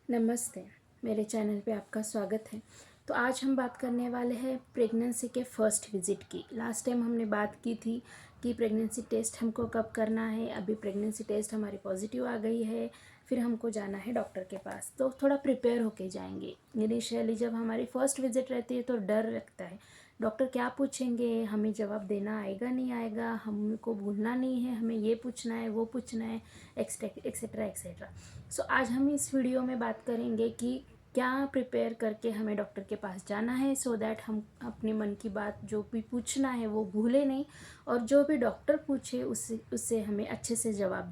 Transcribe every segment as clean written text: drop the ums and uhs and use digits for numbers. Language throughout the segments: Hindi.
नमस्ते। मेरे चैनल पे आपका स्वागत है। तो आज हम बात करने वाले हैं प्रेगनेंसी के फर्स्ट विज़िट की। लास्ट टाइम हमने बात की थी कि प्रेगनेंसी टेस्ट हमको कब करना है। अभी प्रेगनेंसी टेस्ट हमारी पॉजिटिव आ गई है, फिर हमको जाना है डॉक्टर के पास। तो थोड़ा प्रिपेयर होके जाएंगे। इनिशियली जब हमारी फ़र्स्ट विज़िट रहती है तो डर लगता है, डॉक्टर क्या पूछेंगे, हमें जवाब देना आएगा नहीं आएगा, हमको भूलना नहीं है, हमें ये पूछना है वो पूछना है, एक्सेट्रा एक्सेट्रा। सो आज हम इस वीडियो में बात करेंगे कि क्या प्रिपेयर करके हमें डॉक्टर के पास जाना है, सो दैट हम अपने मन की बात जो भी पूछना है वो भूले नहीं, और जो भी डॉक्टर पूछे उससे हमें अच्छे से जवाब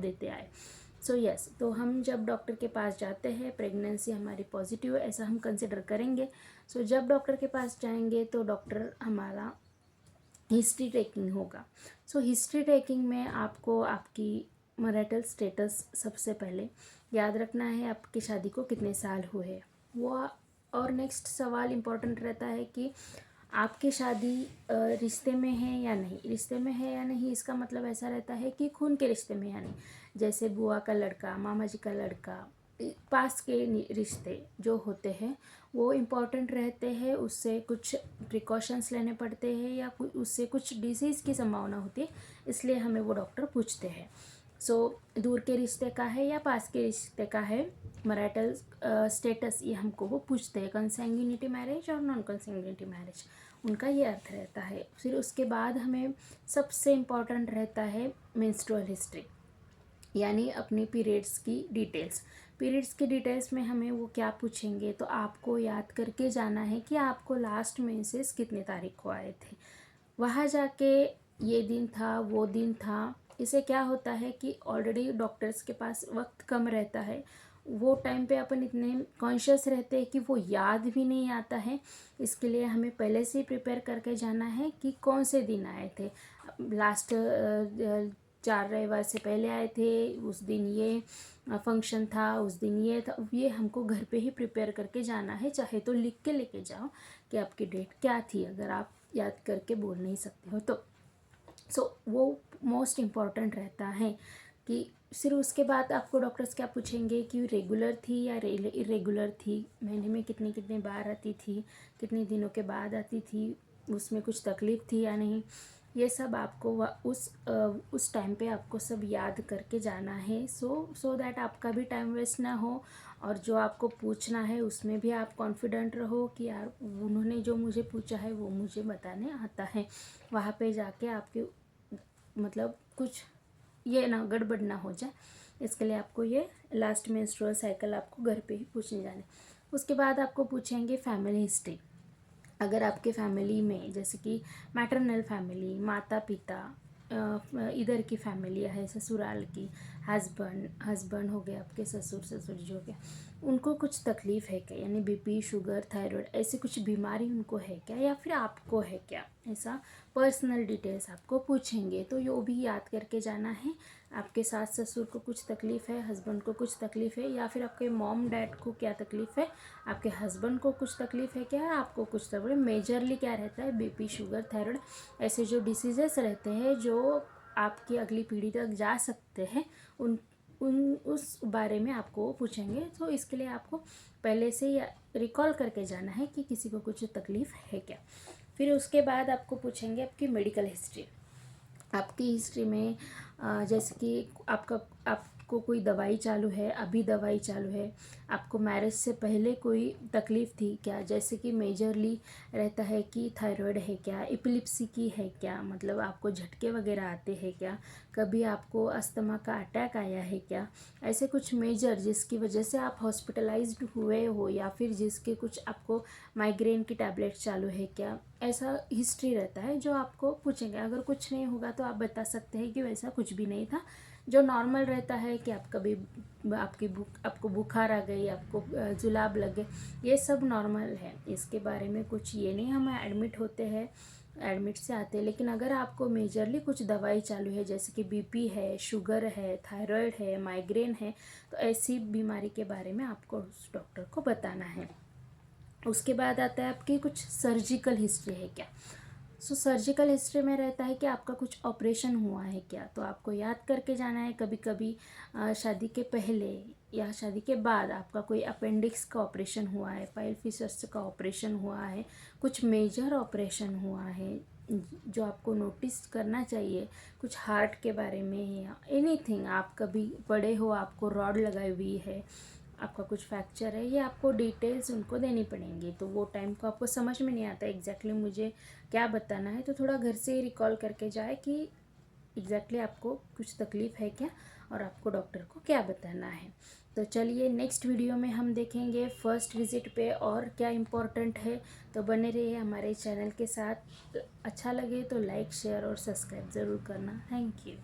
देते आए। सो यस, तो हम जब डॉक्टर के पास जाते हैं, प्रेगनेंसी हमारी पॉजिटिव है ऐसा हम कंसिडर करेंगे। सो जब डॉक्टर के पास जाएंगे तो डॉक्टर हमारा हिस्ट्री टेकिंग होगा। सो हिस्ट्री टेकिंग में आपको आपकी मैरिटल स्टेटस सबसे पहले याद रखना है, आपकी शादी को कितने साल हुए वो। और नेक्स्ट सवाल इम्पोर्टेंट रहता है कि आपकी शादी रिश्ते में है या नहीं। रिश्ते में है या नहीं इसका मतलब ऐसा रहता है कि खून के रिश्ते में या नहीं। जैसे बुआ का लड़का, मामा जी का लड़का, पास के रिश्ते जो होते हैं वो इम्पॉर्टेंट रहते हैं। उससे कुछ प्रिकॉशंस लेने पड़ते हैं या उससे कुछ डिसीज़ की संभावना होती है, इसलिए हमें वो डॉक्टर पूछते हैं। सो दूर के रिश्ते का है या पास के रिश्ते का है, मैरिटल स्टेटस ये हमको वो पूछते हैं। कंसैंग्यूनिटी मैरिज और नॉन कंसैंग्यूनिटी मैरिज, उनका ये अर्थ रहता है। फिर उसके बाद हमें सबसे इम्पॉर्टेंट रहता है मेंस्ट्रुअल हिस्ट्री, यानी अपनी पीरियड्स की डिटेल्स। पीरियड्स की डिटेल्स में हमें वो क्या पूछेंगे, तो आपको याद करके जाना है कि आपको लास्ट मेंसेस कितने तारीख को आए थे। वहाँ जाके ये दिन था वो दिन था, इससे क्या होता है कि ऑलरेडी डॉक्टर्स के पास वक्त कम रहता है। वो टाइम पे अपन इतने कॉन्शियस रहते हैं कि वो याद भी नहीं आता है। इसके लिए हमें पहले से ही प्रिपेयर करके जाना है कि कौन से दिन आए थे। लास्ट 4 रविवार से पहले आए थे, उस दिन ये फंक्शन था, उस दिन ये था। ये हमको घर पे ही प्रिपेयर करके जाना है। चाहे तो लिख के लेके जाओ कि आपकी डेट क्या थी, अगर आप याद करके बोल नहीं सकते हो तो। सो वो मोस्ट इम्पॉर्टेंट रहता है कि फिर उसके बाद आपको डॉक्टर्स क्या पूछेंगे कि रेगुलर थी या इरेगुलर थी, महीने में कितनी कितनी बार आती थी, कितने दिनों के बाद आती थी, उसमें कुछ तकलीफ़ थी या नहीं। ये सब आपको उस टाइम पे आपको सब याद करके जाना है। सो दैट आपका भी टाइम वेस्ट ना हो, और जो आपको पूछना है उसमें भी आप कॉन्फिडेंट रहो कि यार उन्होंने जो मुझे पूछा है वो मुझे बताने आता है। वहाँ पे जाके आपके मतलब कुछ ये ना गड़बड़ ना हो जाए, इसके लिए आपको ये लास्ट मेंस्ट्रुअल साइकिल आपको घर पे ही पूछने जाने। उसके बाद आपको पूछेंगे फैमिली हिस्ट्री। अगर आपके फैमिली में जैसे कि मैटरनल फैमिली, माता पिता, इधर की फैमिली है ससुराल की, हस्बैंड हो गए आपके, ससुर जी हो गए, उनको कुछ तकलीफ़ है क्या, यानी बीपी, शुगर, थायराइड, ऐसी कुछ बीमारी उनको है क्या या फिर आपको है क्या, ऐसा पर्सनल डिटेल्स आपको पूछेंगे। तो ये भी याद करके जाना है। आपके सास ससुर को कुछ तकलीफ़ है, हस्बैंड को कुछ तकलीफ़ है, या फिर आपके मॉम डैड को क्या तकलीफ़ है, आपके हस्बैंड को कुछ तकलीफ़ है क्या, आपको कुछ तकलीफ। मेजरली क्या रहता है, बीपी, शुगर, थायराइड, ऐसे जो डिसीजेस रहते हैं जो आपकी अगली पीढ़ी तक जा सकते हैं, उन उन उस बारे में आपको पूछेंगे। तो इसके लिए आपको पहले से ही रिकॉल करके जाना है कि किसी को कुछ तकलीफ़ है क्या। फिर उसके बाद आपको पूछेंगे आपकी मेडिकल हिस्ट्री। आपकी हिस्ट्री में जैसे कि आपको कोई दवाई चालू है, अभी दवाई चालू है, आपको मैरिज से पहले कोई तकलीफ़ थी क्या, जैसे कि मेजरली रहता है कि थायराइड है क्या, एपिलिप्सी की है क्या, मतलब आपको झटके वगैरह आते हैं क्या, कभी आपको अस्थमा का अटैक आया है क्या, ऐसे कुछ मेजर जिसकी वजह से आप हॉस्पिटलाइज्ड हुए हो, या फिर जिसके कुछ आपको माइग्रेन की टैबलेट चालू है क्या, ऐसा हिस्ट्री रहता है जो आपको पूछेंगे। अगर कुछ नहीं होगा तो आप बता सकते हैं कि वैसा कुछ भी नहीं था। जो नॉर्मल रहता है कि आप कभी आपको बुखार आ गई, आपको जुलाब लग गए, ये सब नॉर्मल है। इसके बारे में कुछ ये नहीं हम एडमिट होते हैं, एडमिट से आते हैं। लेकिन अगर आपको मेजरली कुछ दवाई चालू है, जैसे कि बीपी है, शुगर है, थायराइड है, माइग्रेन है, तो ऐसी बीमारी के बारे में आपको उस डॉक्टर को बताना है। उसके बाद आता है आपकी कुछ सर्जिकल हिस्ट्री है क्या। सो सर्जिकल हिस्ट्री में रहता है कि आपका कुछ ऑपरेशन हुआ है क्या, तो आपको याद करके जाना है। कभी कभी शादी के पहले या शादी के बाद आपका कोई अपेंडिक्स का ऑपरेशन हुआ है, पाइल फिशर्स का ऑपरेशन हुआ है, कुछ मेजर ऑपरेशन हुआ है जो आपको नोटिस करना चाहिए, कुछ हार्ट के बारे में या एनीथिंग, आप कभी बड़े हो, आपको रॉड लगाई हुई है, आपका कुछ फ्रैक्चर है, ये आपको डिटेल्स उनको देनी पड़ेंगी। तो वो टाइम को आपको समझ में नहीं आता एग्जैक्टली मुझे क्या बताना है, तो थोड़ा घर से ही रिकॉल करके जाए कि एग्जैक्टली आपको कुछ तकलीफ़ है क्या और आपको डॉक्टर को क्या बताना है। तो चलिए नेक्स्ट वीडियो में हम देखेंगे फर्स्ट विज़िट पे और क्या इम्पोर्टेंट है। तो बने रहिए हमारे चैनल के साथ। अच्छा लगे तो लाइक शेयर और सब्सक्राइब ज़रूर करना। Thank you.